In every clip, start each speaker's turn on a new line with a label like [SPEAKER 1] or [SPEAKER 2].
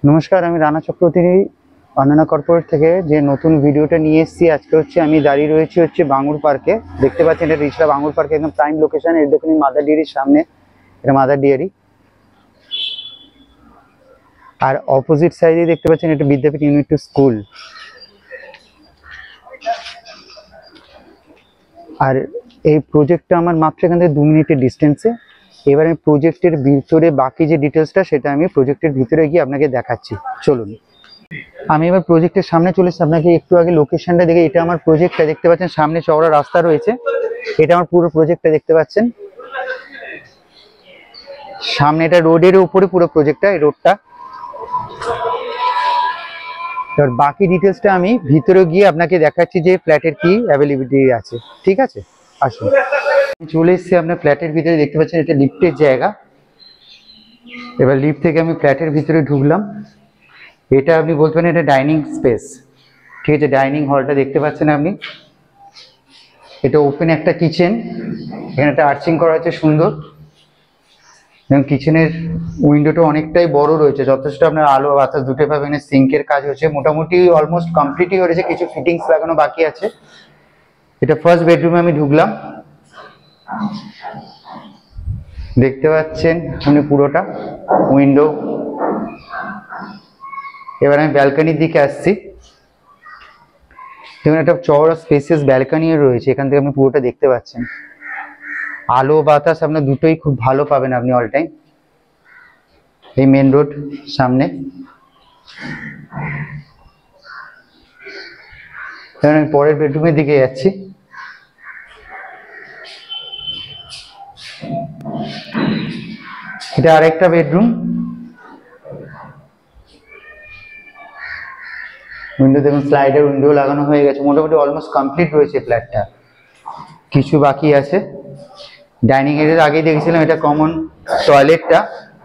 [SPEAKER 1] নমস্কার, আমি রানা চক্রবর্তী অনন্যা কর্পোরেট থেকে যে নতুন ভিডিওটা নিয়ে এসেছি। আজকে আমি দাঁড়িয়ে রয়েছি বাঙুর পার্কে। দেখতে পাচ্ছেন এটা রিচলা বাঙুর পার্কে একদম প্রাইম লোকেশন। এর দেখুন মাদার ডেয়ারির সামনে, এটা মাদার ডেয়ারি। আর অপোজিট সাইডে দেখতে পাচ্ছেন এটা বিদ্যাপীঠ ইউনিট টু স্কুল। আর এই প্রজেক্টটা আমার মাত্র এখান থেকে 2 মিনিটের ডিস্টেন্সে। এবার আমি প্রজেক্টের ভিতরে বাকি যে ডিটেলসটা সেটা আমি প্রজেক্টের ভিতরে গিয়ে আপনাকে দেখাচ্ছি। চলুন, আমি এবার প্রজেক্টের সামনে চলে এসেছি। আপনাকে একটু আগে লোকেশনটা দেখে, এটা আমার প্রজেক্টটা দেখতে পাচ্ছেন, সামনে চওড়া রাস্তা রয়েছে। এটা আমার পুরো প্রজেক্টটা দেখতে পাচ্ছেন সামনে, এটা রোডের উপরে পুরো প্রজেক্টটা, এই রোডটা। এবার বাকি ডিটেলসটা আমি ভিতরে গিয়ে আপনাকে দেখাচ্ছি যে ফ্ল্যাটের কি অ্যাভেলেবিলিটি আছে। ঠিক আছে, আসুন। চলে এসেছি আপনার ফ্ল্যাটের ভিতরে। দেখতে পাচ্ছেন এটা লিফটের জায়গা। এবার লিফট থেকে আমি ফ্ল্যাটের ভিতরে ঢুকলাম। এটা আপনি বলতে পারেন এটা ডাইনিং স্পেস। ঠিক আছে, ডাইনিং হলটা দেখতে পাচ্ছেন আপনি। এটা ওপেন একটা কিচেন, এখানে একটা আর্চিং করা হয়েছে সুন্দর, এবং কিচেনের উইন্ডোটা অনেকটাই বড় রয়েছে, যথেষ্ট আপনার আলো বাতাস দুটো পাবেন। সিঙ্কের কাজ হচ্ছে, মোটামুটি অলমোস্ট কমপ্লিটই হয়েছে, কিছু ফিটিংস লাগানো বাকি আছে। এটা ফার্স্ট বেডরুমে আমি ঢুকলাম। দেখতে পাচ্ছেন আপনি পুরোটা উইন্ডো। এবার আমি ব্যালকনির দিকে আসছি। দেখুন একটা চওড়া স্পেসিয়াস ব্যালকনিও রয়েছে, এখান থেকে আপনি পুরোটা দেখতে পাচ্ছেন। আলো বাতাস আপনার দুটোই খুব ভালো পাবেন আপনি অল টাইম। এই মেন রোড সামনে। এবার আমি পরের বেডরুমের দিকে যাচ্ছি। এটা আরেকটা বেডরুম। উইন্ডো দেখুন, স্লাইডার উইন্ডো লাগানো হয়ে গেছে, মোটামুটি অলমোস্ট কমপ্লিট রয়েছে ফ্ল্যাটটা, কিছু বাকি আছে। ডাইনিং এরিয়ার আগেই দেখেছিলাম এটা কমন টয়লেটটা।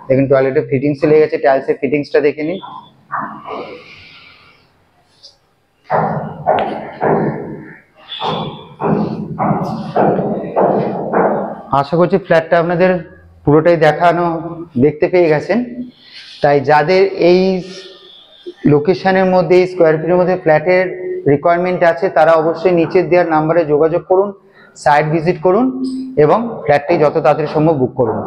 [SPEAKER 1] দেখুন টয়লেটের ফিটিংস চলে গেছে, টাইলসের ফিটিংসটা দেখে নিন। আশা করছি ফ্ল্যাটটা আপনাদের পুরোটাই দেখতে পেয়ে গেছেন। তাই যাদের এই লোকেশনের মধ্যে, এই স্কোয়ার ফিটের মধ্যে ফ্ল্যাটের রিকোয়ারমেন্ট আছে, তারা অবশ্যই নিচের দেওয়ার নাম্বারে যোগাযোগ করুন, সাইট ভিজিট করুন এবং ফ্ল্যাটটি যত তাড়াতাড়ি সম্ভব বুক করুন।